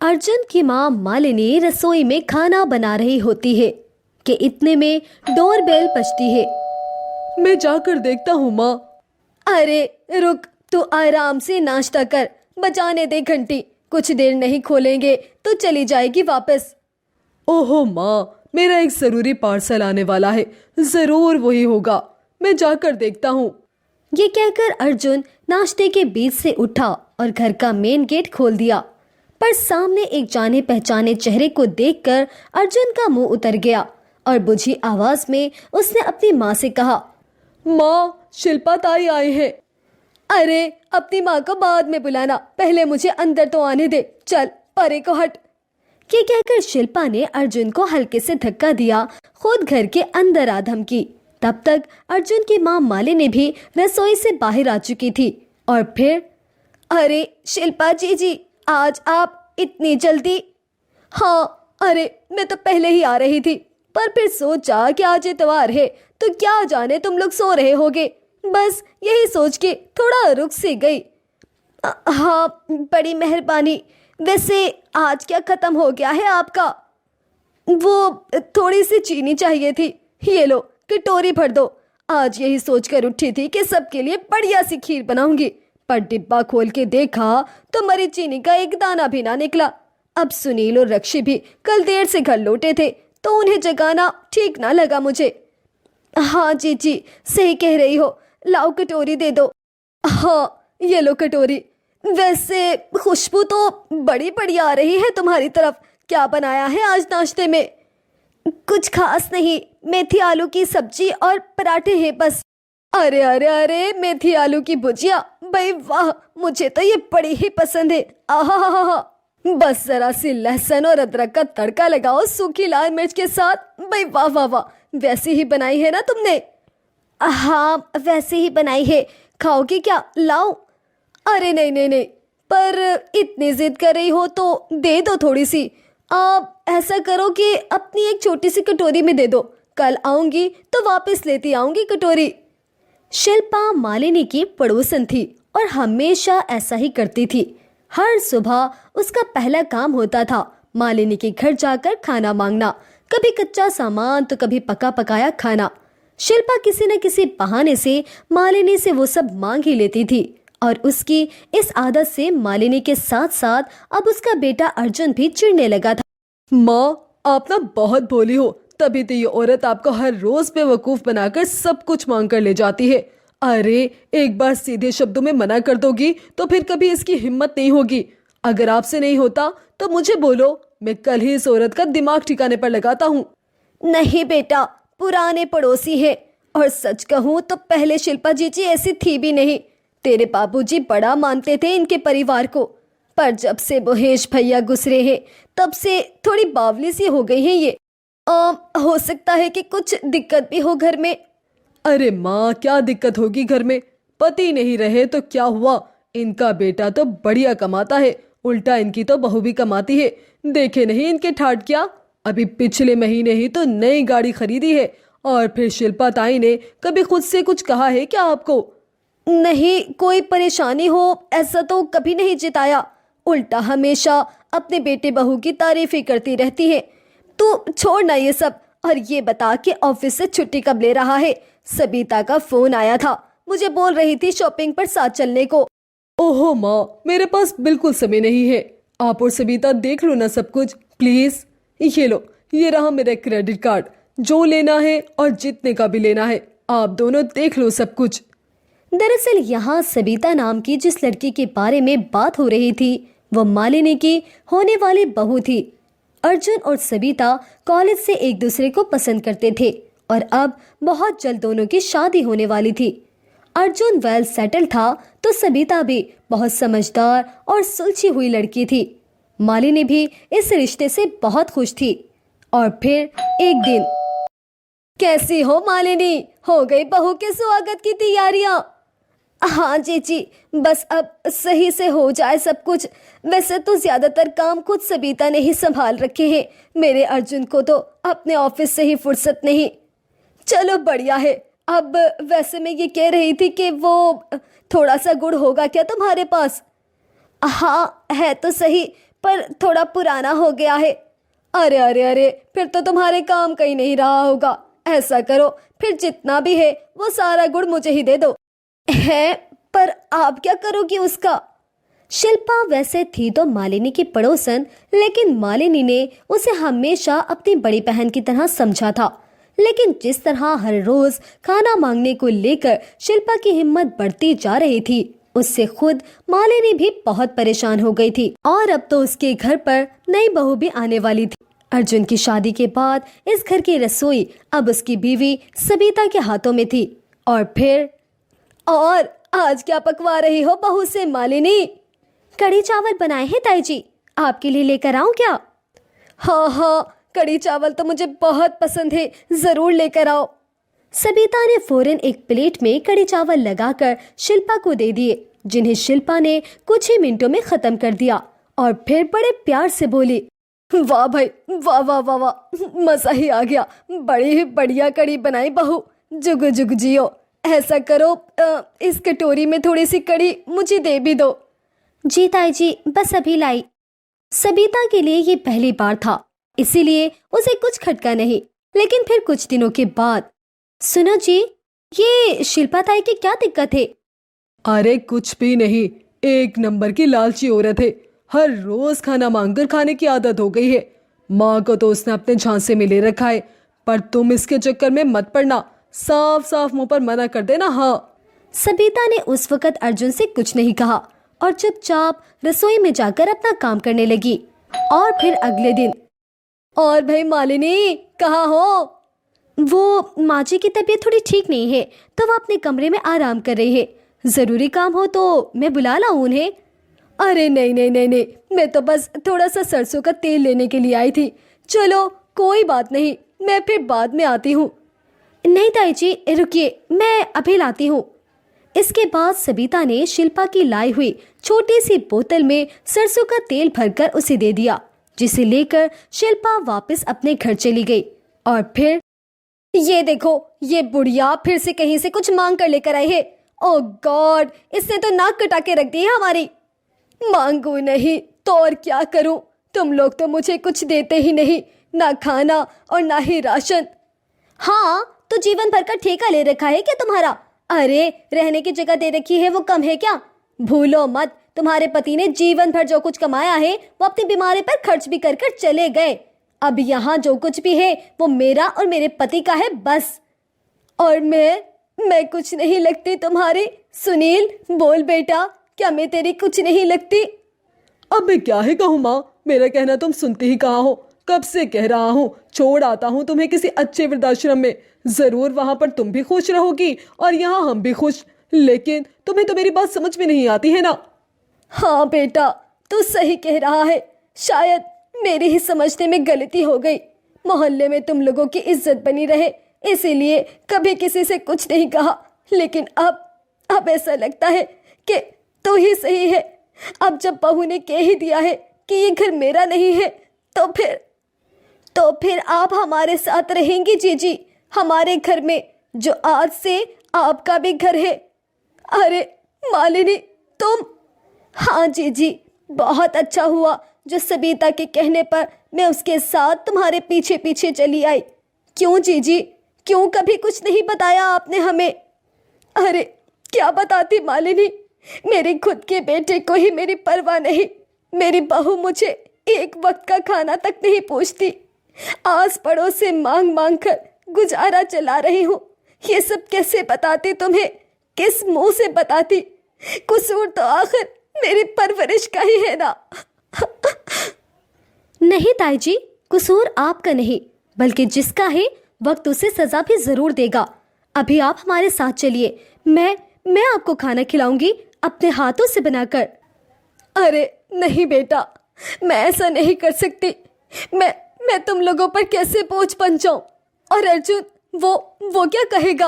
अर्जुन की माँ मालिनी रसोई में खाना बना रही होती है कि इतने में डोरबेल बजती है। मैं जाकर देखता हूँ माँ। अरे रुक, तू आराम से नाश्ता कर, बजाने दे घंटी। कुछ देर नहीं खोलेंगे तो चली जाएगी वापस। ओहो माँ, मेरा एक जरूरी पार्सल आने वाला है, जरूर वही होगा, मैं जाकर देखता हूँ। ये कहकर अर्जुन नाश्ते के बीच से उठा और घर का मेन गेट खोल दिया। पर सामने एक जाने पहचाने चेहरे को देखकर अर्जुन का मुंह उतर गया और बुझी आवाज में उसने अपनी माँ से कहा, माँ, शिल्पा ताई आए हैं। अरे अपनी माँ को बाद में बुलाना, पहले मुझे अंदर तो आने दे, चल परे को हट। ये कहकर शिल्पा ने अर्जुन को हल्के से धक्का दिया, खुद घर के अंदर आ धमकी। तब तक अर्जुन की माँ मालिनी भी रसोई से बाहर आ चुकी थी और फिर, अरे शिल्पा जी, आज आप इतनी जल्दी? हाँ, अरे मैं तो पहले ही आ रही थी, पर फिर सोचा कि आज इतवार है तो क्या जाने तुम लोग सो रहे होगे, बस यही सोच के थोड़ा रुक सी गई। हाँ, बड़ी मेहरबानी। वैसे आज क्या खत्म हो गया है आपका? वो थोड़ी सी चीनी चाहिए थी, ये लो कटोरी भर दो। आज यही सोचकर उठी थी कि सबके लिए बढ़िया सी खीर बनाऊंगी, पर डिब्बा खोल के देखा तो मरी चीनी का एक दाना भी ना निकला। अब सुनील और रक्षी भी कल देर से घर लौटे थे तो उन्हें जगाना ठीक ना लगा मुझे। हाँ जी, सही कह रही हो, लाओ कटोरी दे दो। हाँ, ये लो कटोरी। वैसे खुशबू तो बड़ी बढ़िया आ रही है तुम्हारी तरफ, क्या बनाया है आज नाश्ते में? कुछ खास नहीं, मेथी आलू की सब्जी और पराठे हैं बस। अरे अरे अरे, मेथी आलू की भुजिया, भाई वाह, मुझे तो ये बड़ी ही पसंद है। आहा, बस जरा सी लहसुन और अदरक का तड़का लगाओ सूखी लाल मिर्च के साथ, भाई वाह वाह वाह। वैसी ही बनाई है ना तुमने? हाँ, वैसे ही बनाई है। खाओगी क्या? लाओ। अरे नहीं, पर इतनी जिद कर रही हो तो दे दो थोड़ी सी। आप ऐसा करो कि अपनी एक छोटी सी कटोरी में दे दो, कल आऊंगी तो वापस लेती आऊंगी कटोरी। शिल्पा मालिनी की पड़ोसन थी और हमेशा ऐसा ही करती थी। हर सुबह उसका पहला काम होता था मालिनी के घर जाकर खाना मांगना, कभी कच्चा सामान तो कभी पका पकाया खाना। शिल्पा किसी न किसी बहाने से मालिनी से वो सब मांग ही लेती थी और उसकी इस आदत से मालिनी के साथ साथ अब उसका बेटा अर्जुन भी चिढ़ने लगा था। माँ, आप ना बहुत भोली हो, तभी तो ये औरत आपको हर रोज बेवकूफ बनाकर सब कुछ मांग कर ले जाती है। अरे एक बार सीधे शब्दों में मना कर दोगी तो फिर कभी इसकी हिम्मत नहीं होगी। अगर आपसे नहीं होता तो मुझे बोलो, मैं कल ही इस औरत का दिमाग ठिकाने पर लगाता हूँ। नहीं बेटा, पुराने पड़ोसी है और सच कहूँ तो पहले शिल्पा जी ऐसी थी भी नहीं। तेरे बाबूजी बड़ा मानते थे इनके परिवार को, पर जब से महेश भैया गुजरे हैं तब से थोड़ी बावली सी हो गई है ये। हो सकता है कि कुछ दिक्कत भी हो घर में। अरे माँ, क्या दिक्कत होगी घर में? पति नहीं रहे तो क्या हुआ, इनका बेटा तो बढ़िया कमाता है, उल्टा इनकी तो बहू भी कमाती है। देखे नहीं इनके ठाट क्या, अभी पिछले महीने ही तो नई गाड़ी खरीदी है। और फिर शिल्पा ताई ने कभी खुद से कुछ कहा है क्या आपको? नहीं, कोई परेशानी हो ऐसा तो कभी नहीं जिताया, उल्टा हमेशा अपने बेटे बहू की तारीफ ही करती रहती है। तू छोड़ना ये सब और ये बता कि ऑफिस से छुट्टी कब ले रहा है? सबिता का फोन आया था, मुझे बोल रही थी शॉपिंग पर साथ चलने को। ओहो माँ, मेरे पास बिल्कुल समय नहीं है, आप और सबिता देख लो ना सब कुछ प्लीज। ये लो, ये रहा मेरा क्रेडिट कार्ड, जो लेना है और जितने का भी लेना है आप दोनों देख लो सब कुछ। दरअसल यहाँ सबिता नाम की जिस लड़की के बारे में बात हो रही थी वो मालिनी की होने वाली बहू थी। अर्जुन और सबिता कॉलेज से एक दूसरे को पसंद करते थे और अब बहुत जल्द दोनों की शादी होने वाली थी। अर्जुन वेल सेटल था तो सबिता भी बहुत समझदार और सुलझी हुई लड़की थी। मालिनी भी इस रिश्ते से बहुत खुश थी। और फिर एक दिन, कैसी हो मालिनी, हो गई बहू के स्वागत की तैयारियां? हाँ जी, बस अब सही से हो जाए सब कुछ। वैसे तो ज्यादातर काम खुद सबिता ने ही संभाल रखे हैं, मेरे अर्जुन को तो अपने ऑफिस से ही फुर्सत नहीं। चलो बढ़िया है। अब वैसे मैं ये कह रही थी कि वो थोड़ा सा गुड़ होगा क्या तुम्हारे पास? हाँ है तो सही, पर थोड़ा पुराना हो गया है। अरे अरे अरे, फिर तो तुम्हारे काम कहीं नहीं रहा होगा। ऐसा करो, फिर जितना भी है वो सारा गुड़ मुझे ही दे दो। है, पर आप क्या करोगी उसका? शिल्पा वैसे थी तो मालिनी की पड़ोसन, लेकिन मालिनी ने उसे हमेशा अपनी बड़ी बहन की तरह समझा था। लेकिन जिस तरह हर रोज खाना मांगने को लेकर शिल्पा की हिम्मत बढ़ती जा रही थी, उससे खुद मालिनी भी बहुत परेशान हो गई थी। और अब तो उसके घर पर नई बहू भी आने वाली थी। अर्जुन की शादी के बाद इस घर की रसोई अब उसकी बीवी सबिता के हाथों में थी। और आज क्या पकवा रही हो बहू से मालिनी? कड़ी चावल बनाए हैं ताई जी, आपके लिए लेकर आऊं क्या? हाँ हाँ, कड़ी चावल तो मुझे बहुत पसंद है, जरूर लेकर आओ। सबिता ने फौरन एक प्लेट में कड़ी चावल लगाकर शिल्पा को दे दिए, जिन्हें शिल्पा ने कुछ ही मिनटों में खत्म कर दिया और फिर बड़े प्यार से बोली, वाह भाई, वाह वाह वाह वाह, मजा ही आ गया। बड़ी ही बढ़िया कड़ी बनाई बहू, जुग जुग जियो। ऐसा करो, इस कटोरी में थोड़ी सी कड़ी मुझे दे भी दो। जी ताई जी, बस अभी लाई। सबिता के लिए ये पहली बार था, इसीलिए उसे कुछ खटका नहीं। लेकिन फिर कुछ दिनों के बाद, सुनो जी, ये शिल्पा ताई की क्या दिक्कत है? अरे कुछ भी नहीं, एक नंबर की लालची औरत है। हर रोज खाना मांगकर खाने की आदत हो गई है। माँ को तो उसने अपने झांसे में ले रखा है, पर तुम इसके चक्कर में मत पड़ना। साफ साफ मुंह पर मना कर देना। हाँ। सबिता ने उस वक्त अर्जुन से कुछ नहीं कहा और चुपचाप रसोई में जाकर अपना काम करने लगी। और फिर अगले दिन, और भाई मालिनी कहाँ हो? वो माँ जी की तबीयत थोड़ी ठीक नहीं है, तो वो अपने कमरे में आराम कर रही है। जरूरी काम हो तो मैं बुला लाऊं उन्हें? अरे नहीं नहीं नहीं नहीं, मैं तो बस थोड़ा सा सरसों का तेल लेने के लिए आई थी। चलो कोई बात नहीं, मैं फिर बाद में आती हूँ। नहीं ताई जी, रुकिए, मैं अभी लाती हूँ। इसके बाद सबिता ने शिल्पा की लाई हुई छोटी सी बोतल में सरसों का तेल भरकर उसे दे दिया, जिसे लेकर शिल्पा वापस अपने घर चली गई। और फिर ये देखो, ये बुढ़िया फिर से कहीं से कुछ मांग कर लेकर आई है। ओह गॉड, इसने तो नाक कटा के रख दी है हमारी। मांगू नहीं तो और क्या करूं? तुम लोग तो मुझे कुछ देते ही नहीं, ना खाना और ना ही राशन। हाँ, तो जीवन भर का ठेका ले रखा है क्या तुम्हारा? अरे रहने की जगह दे रखी है, वो कम है क्या? भूलो मत, तुम्हारे पति ने जीवन भर जो कुछ कमाया है वो अपनी बीमारी पर खर्च भी कर कर चले गए। अब यहाँ जो कुछ भी है वो मेरा और मेरे पति का है बस। और मैं कुछ नहीं लगती तुम्हारी? सुनील बोल बेटा, क्या मैं तेरी कुछ नहीं लगती? अब मैं क्या ही कहूँ माँ, मेरा कहना तुम सुनती ही कहाँ हो। कब से कह रहा हूँ छोड़ आता हूँ तुम्हें किसी अच्छे वृद्धाश्रम में। जरूर वहां पर तुम भी खुश रहोगी और यहाँ हम भी खुश। लेकिन तुम्हें तो मेरी बात समझ में नहीं आती है ना। हाँ बेटा, तू सही कह रहा है। शायद मेरी ही समझने में गलती हो गई। मोहल्ले में तुम लोगों की इज्जत बनी रहे, इसीलिए कभी किसी से कुछ नहीं कहा। लेकिन अब ऐसा लगता है कि तू ही सही है। अब जब बहू ने कह ही दिया है कि ये घर मेरा नहीं है, तो फिर आप हमारे साथ रहेंगी जीजी, हमारे घर में, जो आज से आपका भी घर है। अरे मालिनी तुम? हाँ जीजी, बहुत अच्छा हुआ जो सबिता के कहने पर मैं उसके साथ तुम्हारे पीछे पीछे चली आई। क्यों जीजी, क्यों कभी कुछ नहीं बताया आपने हमें? अरे क्या बताती मालिनी, मेरे खुद के बेटे को ही मेरी परवाह नहीं। मेरी बहू मुझे एक वक्त का खाना तक नहीं पूछती। आस पड़ोस से मांग मांग कर गुजारा चला रही हूँ। ये सब कैसे बताती तुम्हें? किस मुंह से बताती? कसूर तो आखिर मेरी परवरिश का ही है ना। नहीं ताई जी, कसूर आपका नहीं, बल्कि जिसका है वक्त उसे सजा भी जरूर देगा। अभी आप हमारे साथ चलिए, मैं आपको खाना खिलाऊंगी अपने हाथों से बनाकर। अरे नहीं बेटा, मैं ऐसा नहीं कर सकती। मैं तुम लोगों पर कैसे बोझ बन जाऊं? और अर्जुन वो क्या कहेगा?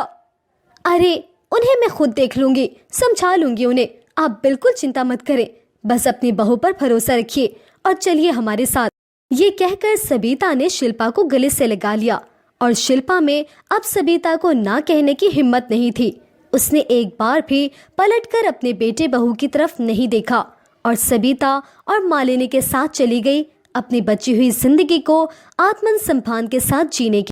अरे उन्हें मैं खुद देख लूंगी, समझा लूंगी उन्हें। आप बिल्कुल चिंता मत करें, बस अपनी बहू पर भरोसा रखिए और चलिए हमारे साथ। ये कहकर सबिता ने शिल्पा को गले से लगा लिया और शिल्पा में अब सबिता को ना कहने की हिम्मत नहीं थी। उसने एक बार भी पलटकर अपने बेटे बहू की तरफ नहीं देखा और सबिता और मालिनी के साथ चली गई अपनी बची हुई जिंदगी को आत्मन सम्मान के साथ जीने की।